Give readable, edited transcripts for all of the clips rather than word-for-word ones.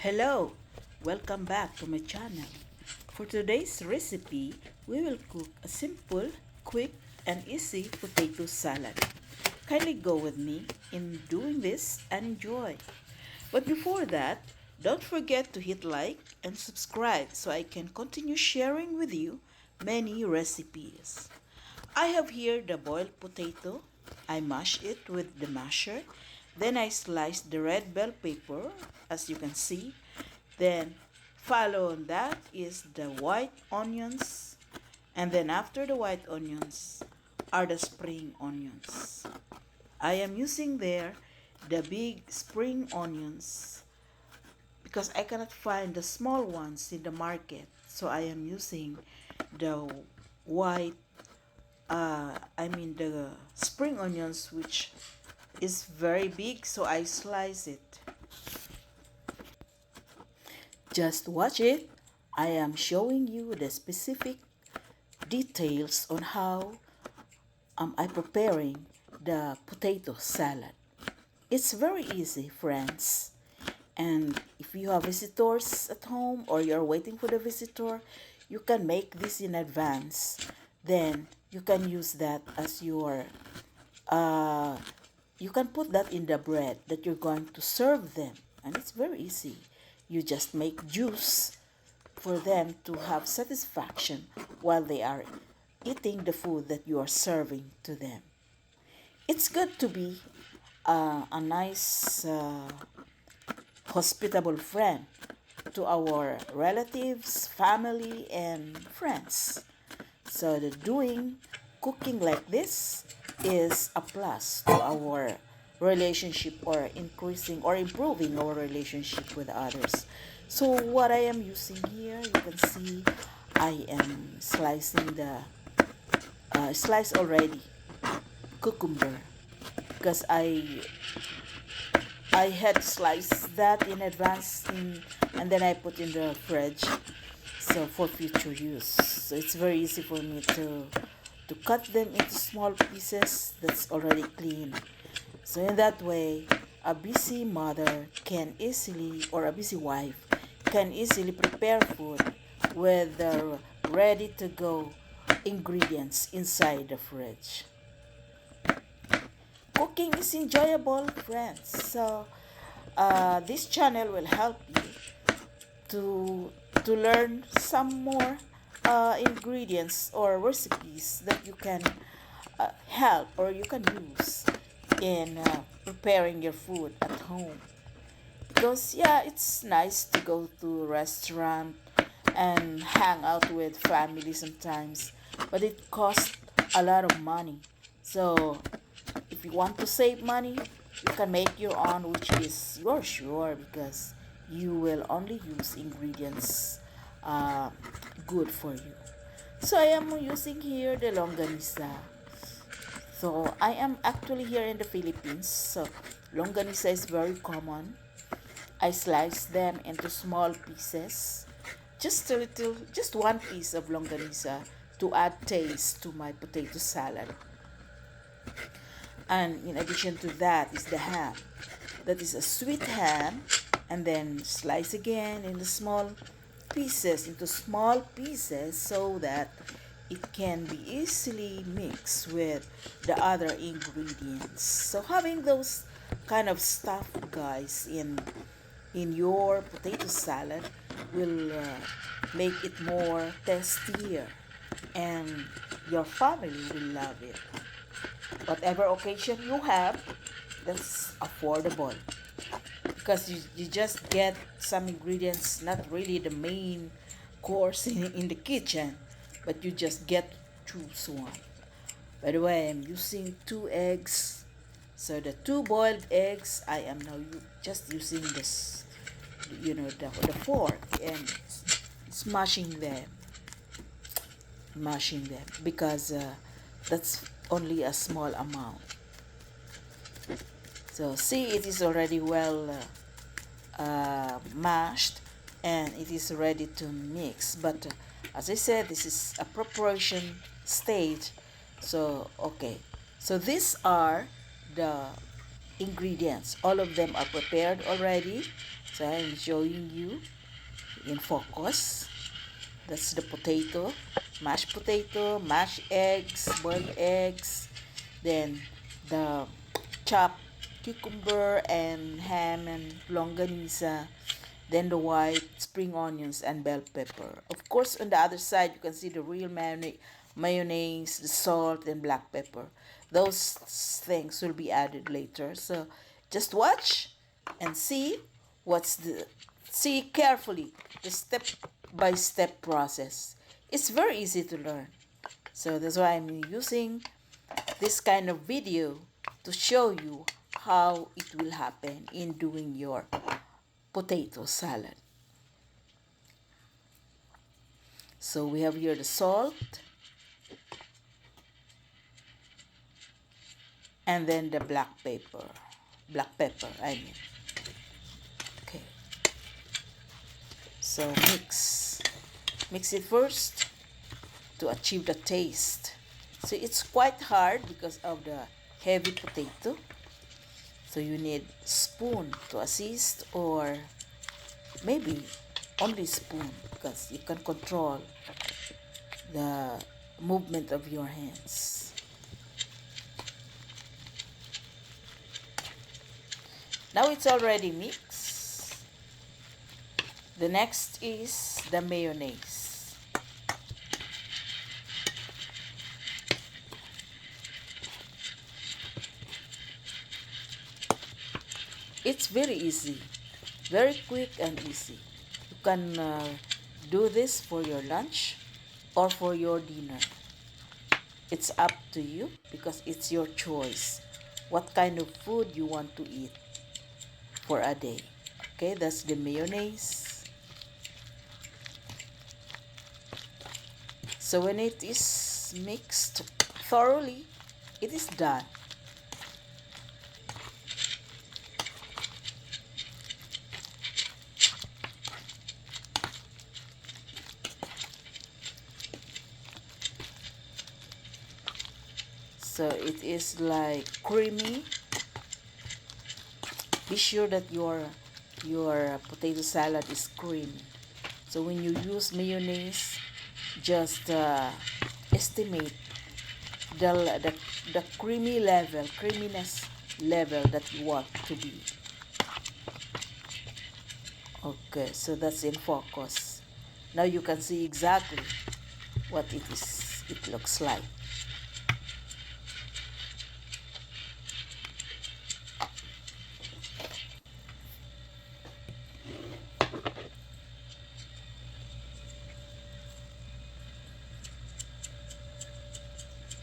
Hello, welcome back to my channel. For today's recipe, we will cook a simple, quick, and easy potato salad. Kindly go with me in doing this and enjoy. But before that, don't forget to hit like and subscribe so I can continue sharing with you many recipes. I have here the boiled potato. I mash it with the masher. Then I slice the red bell pepper, as you can see. Then follow on that is the white onions. And then after the white onions are the spring onions. I am using there the big spring onions because I cannot find the small ones in the market. So I am using the white the spring onions, which is very big, so I slice it. Just watch it. I am showing you the specific details on how I preparing the potato salad. It's very easy, friends. And if you have visitors at home or you're waiting for the visitor, you can make this in advance. Then you can use that as your uh, you can put that in the bread that you're going to serve them, and it's very easy. You just make juice for them to have satisfaction while they are eating the food that you are serving to them. It's good to be a nice hospitable friend to our relatives, family, and friends. So the doing cooking like this is a plus to our relationship, or increasing or improving our relationship with others. So what I am using here, you can see I am slicing the slice already cucumber because I had sliced that in advance and then I put in the fridge so for future use. So it's very easy for me to cut them into small pieces that's already clean. So in that way, a busy mother can easily, or a busy wife can easily prepare food with the ready to go ingredients inside the fridge. Cooking is enjoyable, friends. So this channel will help you to learn some more ingredients or recipes that you can help or you can use in preparing your food at home. Because yeah, it's nice to go to a restaurant and hang out with family sometimes, but it costs a lot of money. So if you want to save money, you can make your own, which is you're sure because you will only use ingredients uh, good for you. So I am using here the longanisa. So I am actually here in the Philippines. So longanisa is very common. I slice them into small pieces. Just a little, just one piece of longanisa to add taste to my potato salad. And in addition to that is the ham. That is a sweet ham, and then slice again into small pieces so that it can be easily mixed with the other ingredients. So having those kind of stuff, guys, in your potato salad will make it more tastier, and your family will love it. Whatever occasion you have, that's affordable because you just get some ingredients, not really the main course in the kitchen, but you just get to choose one. By the way, I'm using 2 eggs. So the 2 boiled eggs, I am now just using this, the fork and smashing them because that's only a small amount. So see, it is already well mashed and it is ready to mix. But as I said, this is a preparation stage. So okay, so these are the ingredients. All of them are prepared already. So I'm showing you in focus. That's the potato, mashed eggs, boiled eggs, then the chopped cucumber and ham and longanisa, then the white spring onions and bell pepper. Of course, on the other side, you can see the real mayonnaise, the salt, and black pepper. Those things will be added later. So just watch and what's the see carefully the step by step process. It's very easy to learn. So that's why I'm using this kind of video to show you how it will happen in doing your potato salad. So we have here the salt and then the black pepper, I mean. Okay. So mix it first to achieve the taste. So it's quite hard because of the heavy potato. So you need spoon to assist, or maybe only spoon because you can control the movement of your hands. Now it's already mixed. The next is the mayonnaise. It's very easy, very quick and easy. You can do this for your lunch or for your dinner. It's up to you because it's your choice what kind of food you want to eat for a day. Okay, that's the mayonnaise. So when it is mixed thoroughly, it is done. So it is like creamy. Be sure that your potato salad is creamy. So when you use mayonnaise, just estimate the creaminess level that you want to be. Okay, so that's in focus. Now you can see exactly what it looks like.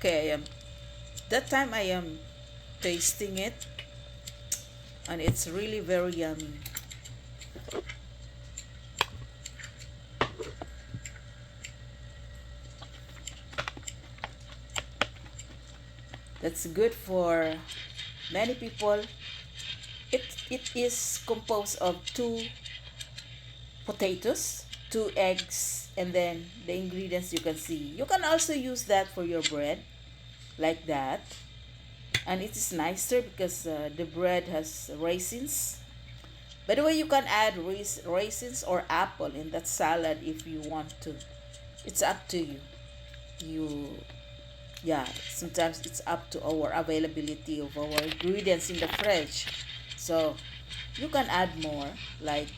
Okay, that time I am tasting it, and it's really very yummy. That's good for many people. It is composed of two potatoes, two eggs, and then the ingredients you can see. You can also use that for your bread, like that. And it is nicer because the bread has raisins. By the way, you can add raisins or apple in that salad if you want to. It's up to you. Yeah, sometimes it's up to our availability of our ingredients in the fridge. So you can add more, like